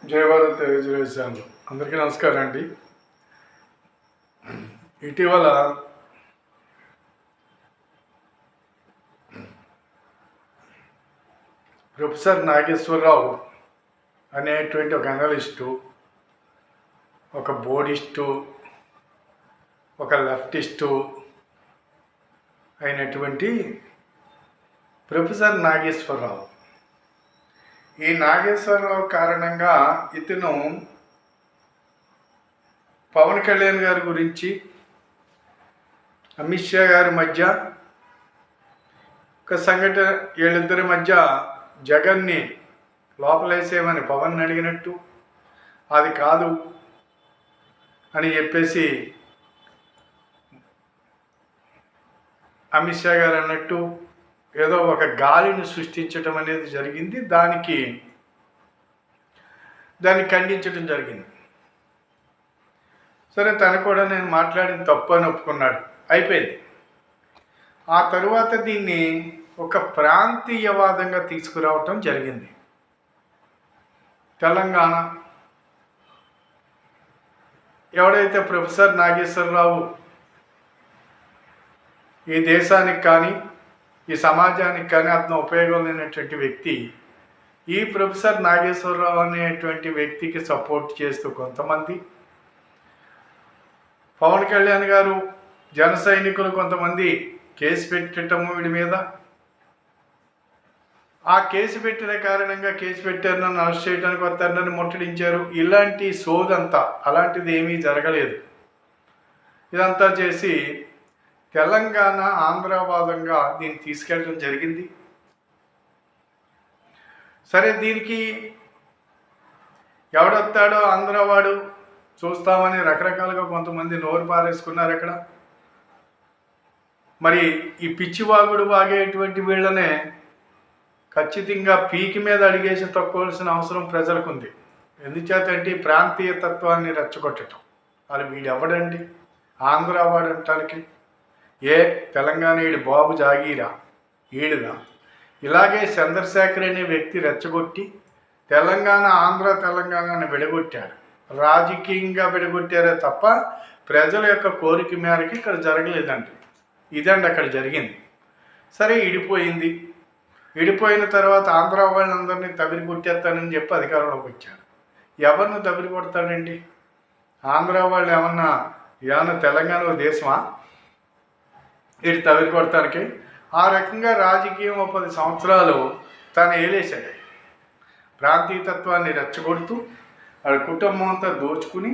జై భారత్ తెలియజేశాను. అందరికీ నమస్కారం అండి. ఇటీవల ప్రొఫెసర్ నాగేశ్వరరావు అనేటువంటి ఒక అనలిస్టు, ఒక బోర్డిస్టు, ఒక లెఫ్టిస్టు అయినటువంటి ప్రొఫెసర్ నాగేశ్వరరావు, ఈ నాగేశ్వరరావు కారణంగా ఇతను పవన్ కళ్యాణ్ గారి గురించి, అమిత్ షా గారి మధ్య ఒక సంఘటన, వీళ్ళిద్దరి మధ్య జగన్ని లోపలేసేమని పవన్ అడిగినట్టు, అది కాదు అని చెప్పేసి అమిత్ షా గారు అన్నట్టు ఏదో ఒక గాలిని సృష్టించటం అనేది జరిగింది. దాన్ని ఖండించడం జరిగింది. సరే, తను కూడా నేను మాట్లాడిన తప్పు అని ఒప్పుకున్నాడు, అయిపోయింది. ఆ తరువాత దీన్ని ఒక ప్రాంతీయవాదంగా తీసుకురావటం జరిగింది. తెలంగాణ ఎవడైతే ప్రొఫెసర్ నాగేశ్వరరావు ఈ దేశానికి కానీ ఈ సమాజానికి కానీ అతను ఉపయోగం లేనటువంటి వ్యక్తి, ఈ ప్రొఫెసర్ నాగేశ్వరరావు అనేటువంటి వ్యక్తికి సపోర్ట్ చేస్తూ కొంతమంది, పవన్ కళ్యాణ్ గారు జన సైనికులు కొంతమంది కేసు పెట్టటము వీడి మీద, ఆ కేసు పెట్టిన కారణంగా కేసు పెట్టారు, నన్ను అరెస్ట్ చేయడానికి వస్తారు, నన్ను ముట్టడించారు, ఇలాంటి సోదంతా, అలాంటిది ఏమీ జరగలేదు. ఇదంతా చేసి తెలంగాణ ఆంధ్రవాదంగా దీన్ని తీసుకెళ్ళడం జరిగింది. సరే, దీనికి ఎవడొస్తాడో ఆంధ్రవాడు చూస్తామని రకరకాలుగా కొంతమంది నోరు పారేసుకున్నారు. అక్కడ మరి ఈ పిచ్చివాగుడు వాగేటువంటి వీళ్ళనే ఖచ్చితంగా పీకి మీద అడిగేసి తక్కువలసిన అవసరం ప్రజలకు ఉంది. ఎందుచేతంటే ప్రాంతీయ తత్వాన్ని రెచ్చగొట్టడం. అది వీడెవడండి ఆంధ్రవాడు అంటానికి? ఏ తెలంగాణ ఈడు బాబు జాగీరా, ఈడుగా. ఇలాగే చంద్రశేఖర్ అనే వ్యక్తి రెచ్చగొట్టి తెలంగాణని విడగొట్టాడు. రాజకీయంగా విడగొట్టారే తప్ప ప్రజల యొక్క కోరిక మేరకు ఇక్కడ జరగలేదండి. ఇదండి అక్కడ జరిగింది. సరే, ఇడిపోయింది. విడిపోయిన తర్వాత ఆంధ్ర వాళ్ళందరినీ తవిరి కొట్టేస్తానని చెప్పి అధికారంలోకి వచ్చాడు. ఎవరిని తవిరి కొడతాడండి? ఆంధ్ర వాళ్ళు ఏమన్నా తెలంగాణ దేశమా ఇటు తవిరి కొడతానికి? ఆ రకంగా రాజకీయం 10 సంవత్సరాలు తను ఏలేశాడు. ప్రాంతీయతత్వాన్ని రెచ్చగొడుతూ వాడి కుటుంబం అంతా దోచుకుని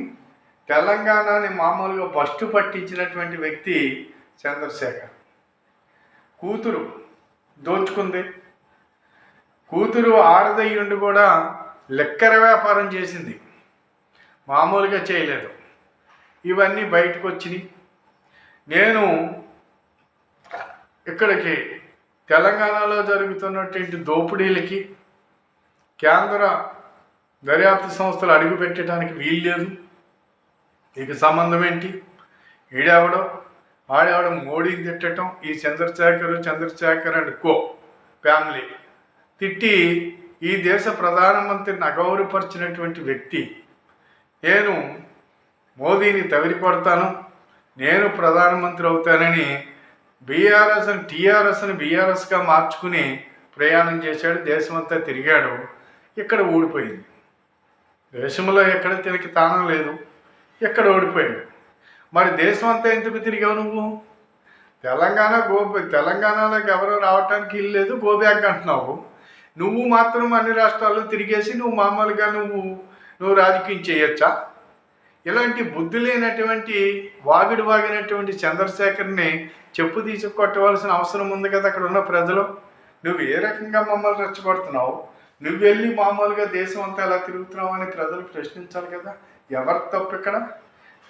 తెలంగాణని మామూలుగా బస్టు పట్టించినటువంటి వ్యక్తి చంద్రశేఖర్. కూతురు దోచుకుంది. కూతురు ఆడదయ్యుండి కూడా లెక్కర వ్యాపారం చేసింది, మామూలుగా చేయలేదు. ఇవన్నీ బయటకు వచ్చినాయి. నేను ఇక్కడికి తెలంగాణలో జరుగుతున్నటువంటి దోపిడీలకి కేంద్ర దర్యాప్తు సంస్థలు అడుగు పెట్టడానికి వీల్లేదు. ఇక సంబంధం ఏంటి? ఆడెవడో మోడీని తిట్టడం, ఈ చంద్రశేఖర్ అండ్ కో ఫ్యామిలీ తిట్టి ఈ దేశ ప్రధానమంత్రిని అగౌరవపరిచినటువంటి వ్యక్తి. నేను మోదీని తవిరి కొడతాను, నేను ప్రధానమంత్రి అవుతానని టీఆర్ఎస్ని బీఆర్ఎస్గా మార్చుకుని ప్రయాణం చేశాడు. దేశమంతా తిరిగాడు. ఇక్కడ ఓడిపోయింది. దేశంలో ఎక్కడ తిరిగి తానం లేదు, ఎక్కడ ఓడిపోయాడు. మరి దేశం అంతా ఎందుకు తిరిగావు నువ్వు? తెలంగాణలోకి ఎవరో రావటానికి ఇల్లు లేదు, గోబ్యాక్ అంటున్నావు. నువ్వు మాత్రం అన్ని రాష్ట్రాల్లో తిరిగేసి నువ్వు మామూలుగా నువ్వు రాజకీయం చేయొచ్చా? ఇలాంటి బుద్ధి లేనటువంటి వాగినటువంటి చంద్రశేఖర్ని చెప్పు తీసుకొట్టవలసిన అవసరం ఉంది కదా అక్కడ ఉన్న ప్రజలు. నువ్వు ఏ రకంగా మమ్మల్ని రెచ్చగొడుతున్నావు? నువ్వు వెళ్ళి మామూలుగా దేశం అంతా ఎలా తిరుగుతున్నావు అని ప్రజలు ప్రశ్నించాలి కదా. ఎవరి తప్పు ఇక్కడ?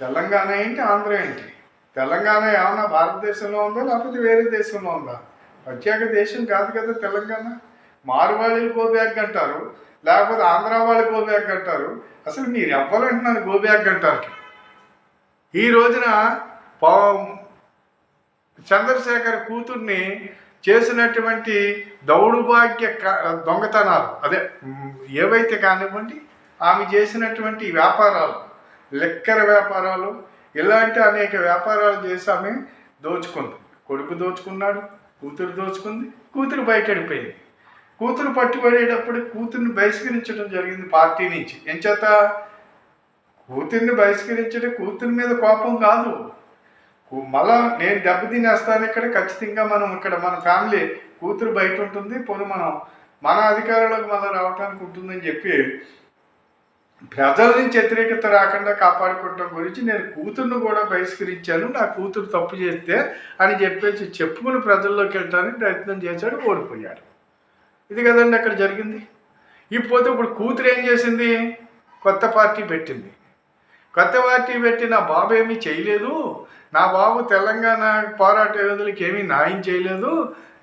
తెలంగాణ ఏంటి, ఆంధ్ర ఏంటి? తెలంగాణ ఏమన్నా భారతదేశంలో ఉందా లేకపోతే వేరే దేశంలో ఉందా? ప్రత్యేక దేశం కాదు కదా తెలంగాణ. మార్వాడీలు గోబ్యాక్ అంటారు, లేకపోతే ఆంధ్ర వాళ్ళు గోబ్యాక్ అంటారు. అసలు మీరు ఎవ్వరంటున్నారు గోబ్యాక్ అంటారు? ఈ రోజున చంద్రశేఖర్ కూతుర్ని చేసినటువంటి దౌర్భాగ్య దొంగతనాలు ఏవైతే కానివ్వండి, ఆమె చేసినటువంటి వ్యాపారాలు, లిక్కర్ వ్యాపారాలు, ఇలాంటి అనేక వ్యాపారాలు చేసి ఆమె దోచుకుంది. కొడుకు దోచుకున్నాడు, కూతురు దోచుకుంది, కూతురు బయటడిపోయింది. కూతురు పట్టుబడేటప్పుడు కూతుర్ని బహిష్కరించడం జరిగింది పార్టీ నుంచి. ఎంచేత కూతుర్ని బహిష్కరించడం కూతురి మీద కోపం కాదు, మళ్ళా నేను దెబ్బతినేస్తాను ఇక్కడ, ఖచ్చితంగా మనం ఇక్కడ మన ఫ్యామిలీ కూతురు బయట ఉంటుంది, పోనీ మనం మన అధికారంలోకి మళ్ళీ రావడానికి ఉంటుందని చెప్పి ప్రజల నుంచి వ్యతిరేకత రాకుండా కాపాడుకోవడం గురించి నేను కూతుర్ను కూడా బహిష్కరించాను, నా కూతురు తప్పు చేస్తే అని చెప్పేసి చెప్పుకుని ప్రజల్లోకి వెళ్ళడానికి ప్రయత్నం చేశాడు, ఓడిపోయాడు. ఇది కదండి అక్కడ జరిగింది. ఇప్పుడు కూతురు ఏం చేసింది? కొత్త పార్టీ పెట్టింది. కొత్త పార్టీ పెట్టి నా బాబు ఏమీ చేయలేదు, నా బాబు తెలంగాణ పోరాట యోధులకి ఏమీ న్యాయం చేయలేదు,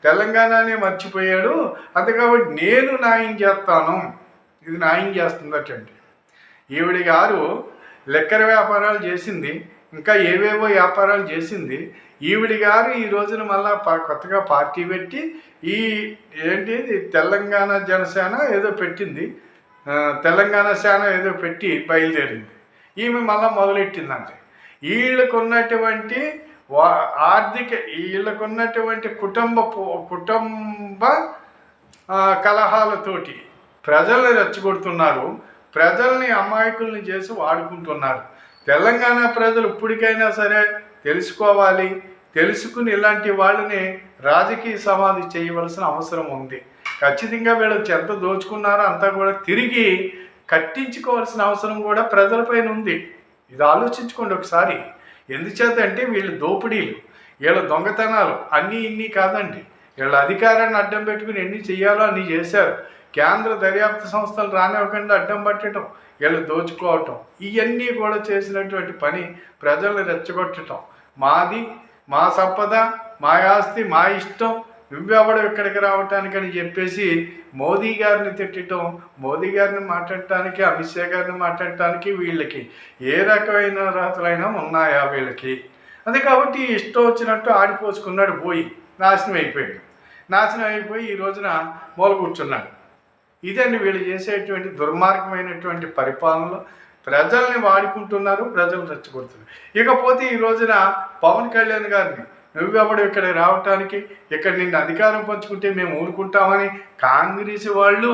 తెలంగాణనే మర్చిపోయాడు, అంతే కాబట్టి నేను న్యాయం చేస్తాను. ఇది న్యాయం చేస్తుందటండి. ఈవిడ గారు లిక్కర్ వ్యాపారాలు చేసింది, ఇంకా ఏవేవో వ్యాపారాలు చేసింది. ఈవిడ గారు ఈ రోజున మళ్ళా కొత్తగా పార్టీ పెట్టి ఈ ఏంటి తెలంగాణ జనసేన ఏదో పెట్టింది, తెలంగాణ సేన ఏదో పెట్టి బయలుదేరింది. ఈమె మళ్ళీ మొదలెట్టిందంటే వీళ్ళకున్నటువంటి వీళ్ళకున్నటువంటి కుటుంబ కలహాలతోటి ప్రజల్ని రెచ్చగొడుతున్నారు, ప్రజల్ని అమాయకుల్ని చేసి వాడుకుంటున్నారు. తెలంగాణ ప్రజలు ఇప్పటికైనా సరే తెలుసుకోవాలి, తెలుసుకుని ఇలాంటి వాళ్ళని రాజకీయ సమాధి చేయవలసిన అవసరం ఉంది. ఖచ్చితంగా వీళ్ళు ఎంత దోచుకున్నారో అంతా కూడా తిరిగి కట్టించుకోవాల్సిన అవసరం కూడా ప్రజలపైన ఉంది. ఇది ఆలోచించుకోండి ఒకసారి. ఎందుచేత అంటే వీళ్ళు దోపిడీలు, వీళ్ళ దొంగతనాలు అన్నీ ఇన్ని కాదండి. వీళ్ళ అధికారాన్ని అడ్డం పెట్టుకుని ఎన్ని చేయాలో అన్నీ చేశారు. కేంద్ర దర్యాప్తు సంస్థలు రానివ్వకుండా అడ్డం పట్టడం, వీళ్ళు దోచుకోవటం, ఇవన్నీ కూడా చేసినటువంటి పని ప్రజల్ని రెచ్చగొట్టడం. మాది, మా సంపద, మా ఆస్తి, మా ఇష్టం, నువ్వెవడం ఇక్కడికి రావటానికని చెప్పేసి మోదీ గారిని తిట్టడం, మోదీ గారిని మాట్లాడటానికి, అమిత్ షా గారిని మాట్లాడటానికి వీళ్ళకి ఏ రకమైన అర్హతలైనా ఉన్నాయా వీళ్ళకి? అదే కాబట్టి ఇష్టం వచ్చినట్టు ఆడిపోసుకున్నాడు, పోయి నాశనం అయిపోయాడు. నాశనం అయిపోయి ఈ రోజున మూల కూర్చున్నాడు. ఇదండి వీళ్ళు చేసేటువంటి దుర్మార్గమైనటువంటి పరిపాలనలో ప్రజల్ని వాడుకుంటున్నారు, ప్రజలు రెచ్చగొడుతున్నారు. ఇకపోతే ఈ రోజున పవన్ కళ్యాణ్ గారిని నువ్వెవడు ఇక్కడ రావటానికి, ఇక్కడ నిన్ను అధికారం పంచుకుంటే మేము ఊరుకుంటామని కాంగ్రెస్ వాళ్ళు,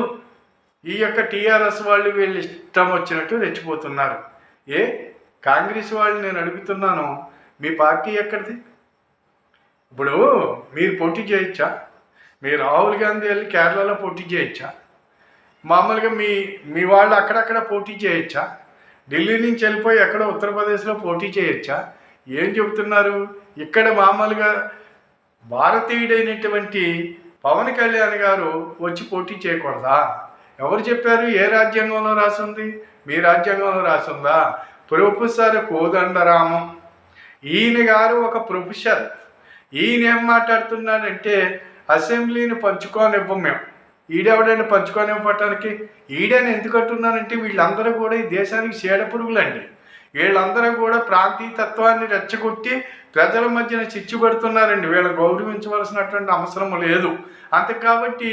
ఈ యొక్క టీఆర్ఎస్ వాళ్ళు వీళ్ళు ఇష్టం వచ్చినట్టు రెచ్చిపోతున్నారు. కాంగ్రెస్ వాళ్ళు నేను అడుగుతున్నాను, మీ పార్టీ ఎక్కడిది? ఇప్పుడు మీరు పోటీ చేయొచ్చా? మీ రాహుల్ గాంధీ వెళ్ళి కేరళలో పోటీ చేయొచ్చా? మామూలుగా మీ వాళ్ళు అక్కడక్కడ పోటీ చేయొచ్చా? ఢిల్లీ నుంచి వెళ్ళిపోయి ఎక్కడో ఉత్తరప్రదేశ్లో పోటీ చేయొచ్చా? ఏం చెబుతున్నారు? ఇక్కడ మామూలుగా భారతీయుడైనటువంటి పవన్ కళ్యాణ్ గారు వచ్చి పోటీ చేయకూడదా? ఎవరు చెప్పారు? ఏ రాజ్యాంగంలో రాసింది? మీ రాజ్యాంగంలో రాసిందా? ప్రొఫెసర్ కోదండరామం ఈయన గారు ఒక ప్రొఫెసర్. ఈయన ఏం మాట్లాడుతున్నాడంటే అసెంబ్లీని పంచుకోనివ్వం మేము. ఈడెవడైనా పంచుకోనివ్వటానికి? ఈడని ఎందుకు అంటున్నానంటే వీళ్ళందరూ కూడా ఈ దేశానికి చీడ పురుగులండి. వీళ్ళందరూ కూడా ప్రాంతీయతత్వాన్ని రెచ్చగొట్టి ప్రజల మధ్యన చిచ్చుపెడుతున్నారండి. వీళ్ళని గౌరవించవలసినటువంటి అవసరం లేదు. అంతే కాబట్టి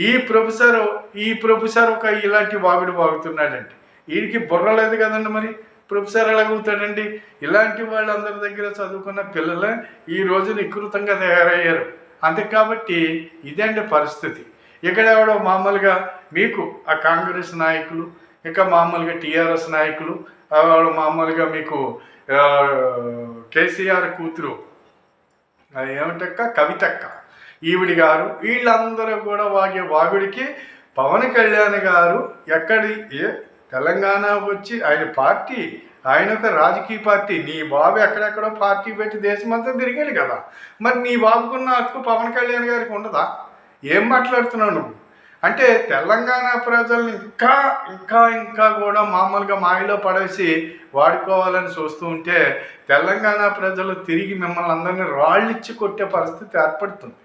ఈ ప్రొఫెసర్ ఒక ఇలాంటి వాగుడు వాగుతున్నాడండి. వీడికి బుర్ర లేదు కదండి, మరి ప్రొఫెసర్ ఎలాగవుతాడండి? ఇలాంటి వాళ్ళందరి దగ్గర చదువుకున్న పిల్లలే ఈ రోజు వికృతంగా తయారయ్యారు. అంతే కాబట్టి ఇదండి పరిస్థితి. ఇక్కడ ఎవడో మామూలుగా మీకు ఆ కాంగ్రెస్ నాయకులు, ఇక మామూలుగా టీఆర్ఎస్ నాయకులు, వాళ్ళు మామూలుగా మీకు కేసీఆర్ కూతురు ఏమిటక్క కవితక్క, ఈవిడి గారు, వీళ్ళందరూ కూడా వాగుడికి పవన్ కళ్యాణ్ గారు తెలంగాణ వచ్చి ఆయన పార్టీ, ఆయన ఒక రాజకీయ పార్టీ. నీ బాబు ఎక్కడెక్కడో పార్టీ పెట్టి దేశమంతా తిరిగాడు కదా, మరి నీ బాబుకున్న హక్కు పవన్ కళ్యాణ్ గారికి ఉండదా? ఏం మాట్లాడుతున్నావు నువ్వు? అంటే తెలంగాణ ప్రజల్ని ఇంకా కూడా మామూలుగా మాయలో పడేసి వాడుకోవాలని చూస్తూ ఉంటే తెలంగాణ ప్రజలు తిరిగి మిమ్మల్ని అందరినీ రాళ్ళిచ్చి కొట్టే పరిస్థితి ఏర్పడుతుంది.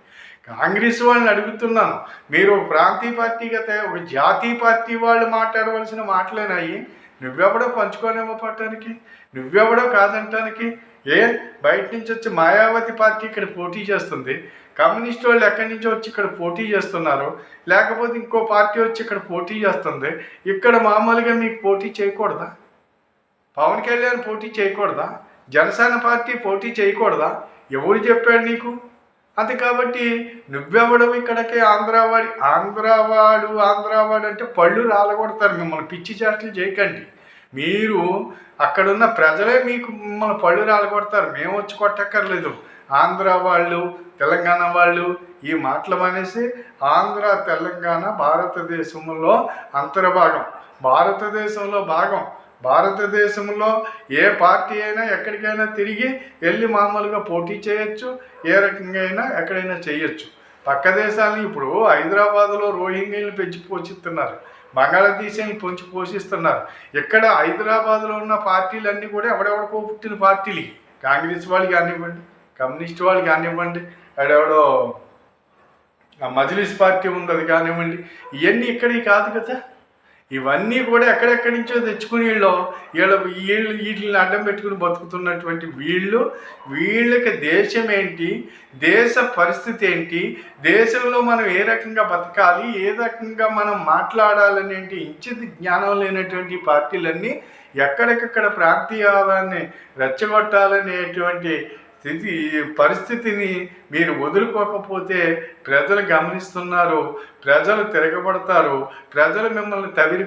కాంగ్రెస్ వాళ్ళని అడుగుతున్నాను, మీరు ప్రాంతీయ పార్టీగా ఒక జాతీయ పార్టీ వాళ్ళు మాట్లాడవలసిన మాటలేనాయి? నువ్వెవడో పంచుకోనివ్వటానికి, నువ్వెవడో కాదంటానికి? బయట నుంచి వచ్చి మాయావతి పార్టీ ఇక్కడ పోటీ చేస్తుంది, కమ్యూనిస్ట్ వాళ్ళు ఎక్కడి నుంచో వచ్చి ఇక్కడ పోటీ చేస్తున్నారు, లేకపోతే ఇంకో పార్టీ వచ్చి ఇక్కడ పోటీ చేస్తుంది. ఇక్కడ మామూలుగా మీకు పోటీ చేయకూడదా? పవన్ కళ్యాణ్ పోటీ చేయకూడదా? జనసేన పార్టీ పోటీ చేయకూడదా? ఎవరు చెప్పాడు నీకు? అది కాబట్టి నువ్వెవడవు ఇక్కడికి ఆంధ్రావాడు అంటే పళ్ళు రాలగొడతారు. మిమ్మల్ని పిచ్చి చేష్టలు చేయకండి. మీరు అక్కడున్న ప్రజలే మిమ్మల్ని పళ్ళు రాలగొడతారు. మేము వచ్చి కొట్టక్కర్లేదు. ఆంధ్ర వాళ్ళు, తెలంగాణ వాళ్ళు ఈ మాటలు మానేసి ఆంధ్ర తెలంగాణ భారతదేశంలో అంతర్భాగం, భారతదేశంలో భాగం. భారతదేశంలో ఏ పార్టీ అయినా ఎక్కడికైనా తిరిగి వెళ్ళి మామూలుగా పోటీ చేయొచ్చు, ఏ రకంగా అయినా ఎక్కడైనా చేయొచ్చు. పక్క దేశాలని ఇప్పుడు హైదరాబాద్లో రోహింగ్యలను పెంచి పోషిస్తున్నారు, బంగాళాదేశాన్ని పెంచి పోషిస్తున్నారు. ఇక్కడ హైదరాబాద్లో ఉన్న పార్టీలన్నీ కూడా ఎవడెవడికో పుట్టిన పార్టీలు. కాంగ్రెస్ వాళ్ళు కానివ్వండి, కమ్యూనిస్ట్ వాళ్ళు కానివ్వండి, ఎవడెవడో మజ్లిస్ పార్టీ ఉంది అది కానివ్వండి, ఇవన్నీ ఇక్కడికి కాదు కదా. ఇవన్నీ కూడా ఎక్కడెక్కడి నుంచో తెచ్చుకుని వీటిని అడ్డం పెట్టుకుని బతుకుతున్నటువంటి వీళ్ళకి దేశం ఏంటి, దేశ పరిస్థితి ఏంటి, దేశంలో మనం ఏ రకంగా బతకాలి, ఏ రకంగా మనం మాట్లాడాలనేటి ఇంచిత జ్ఞానం లేనటువంటి పార్టీలన్నీ ఎక్కడికక్కడ ప్రాంతీయవాదాన్ని రెచ్చగొట్టాలనేటువంటి పరిస్థితిని మీరు వదులుకోకపోతే ప్రజలు గమనిస్తున్నారు, ప్రజలు తిరగబడతారు, ప్రజలు మిమ్మల్ని తవిరి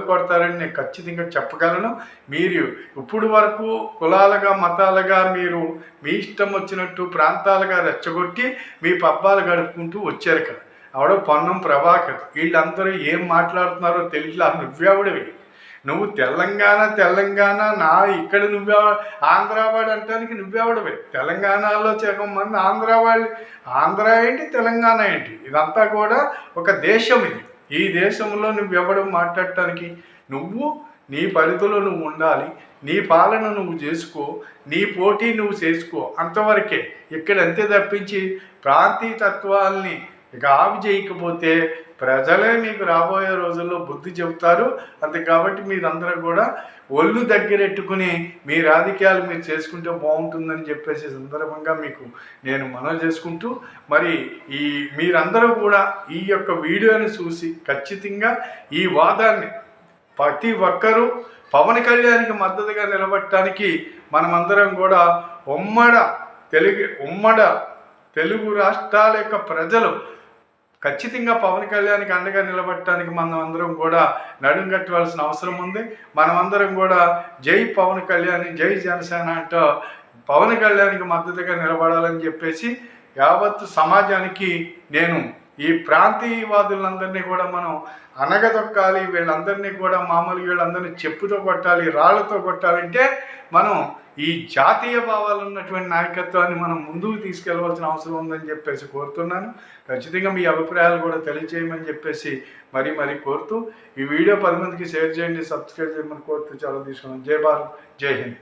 కొడతారని నేను ఖచ్చితంగా చెప్పగలను. మీరు ఇప్పుడు వరకు కులాలుగా మతాలుగా మీరు మీ ఇష్టం వచ్చినట్టు ప్రాంతాలుగా రెచ్చగొట్టి మీ పబ్బాలు గడుపుకుంటూ వచ్చారు కదా. ఆవిడ పొన్నం ప్రభాకర్ వీళ్ళందరూ ఏం మాట్లాడుతున్నారో తెలియట్లా. నువ్వెవడివి? నువ్వు తెలంగాణ ఇక్కడ ఆంధ్రావాడు అంటానికి నువ్వెవడవే? తెలంగాణలో సగం మంది ఆంధ్ర ఏంటి, తెలంగాణ ఏంటి, ఇదంతా కూడా ఒక దేశం. ఈ దేశంలో నువ్వెవడు మాట్లాడటానికి? నువ్వు నీ పరిధిలో నువ్వు ఉండాలి, నీ పాలన నువ్వు చేసుకో, నీ పోటీ నువ్వు చేసుకో, అంతవరకే. ఇక్కడ అంతే తప్పించి ప్రాంతీయతత్వాల్ని ఇక ఆవి చేయకపోతే ప్రజలే మీకు రాబోయే రోజుల్లో బుద్ధి చెబుతారు. అంతే కాబట్టి మీరందరూ కూడా ఒళ్ళు దగ్గరెట్టుకుని మీ రాజకీయాలు మీరు చేసుకుంటే బాగుంటుందని చెప్పేసి సందర్భంగా మీకు నేను మనవి చేసుకుంటూ, మరి మీరందరూ కూడా ఈ యొక్క వీడియోని చూసి ఖచ్చితంగా ఈ వాదాన్ని ప్రతి ఒక్కరూ పవన్ కళ్యాణ్కి మద్దతుగా నిలబడటానికి మనమందరం కూడా ఉమ్మడ తెలుగు రాష్ట్రాల యొక్క ప్రజలు ఖచ్చితంగా పవన్ కళ్యాణ్కి అండగా నిలబడటానికి మనం అందరం కూడా నడుం కట్టవలసిన అవసరం ఉంది. మనమందరం కూడా జై పవన్ కళ్యాణ్, జై జనసేన అంటూ పవన్ కళ్యాణ్కి మద్దతుగా నిలబడాలని చెప్పేసి యావత్తు సమాజానికి నేను ఈ ప్రాంతీయవాదులందరినీ కూడా మనం అనగదొక్కాలి. వీళ్ళందరినీ కూడా మామూలుగా వీళ్ళందరినీ చెప్పుతో కొట్టాలి, రాళ్లతో కొట్టాలంటే మనం ఈ జాతీయ భావాలు ఉన్నటువంటి నాయకత్వాన్ని మనం ముందుకు తీసుకెళ్లవలసిన అవసరం ఉందని చెప్పేసి కోరుతున్నాను. ఖచ్చితంగా మీ అభిప్రాయాలు కూడా తెలియజేయమని చెప్పేసి మరీ కోరుతూ ఈ వీడియో 10 మందికి షేర్ చేయండి, సబ్స్క్రైబ్ చేయమని కోరుతూ చాలా తీసుకున్నాను. జై భారత్, జై హింద్.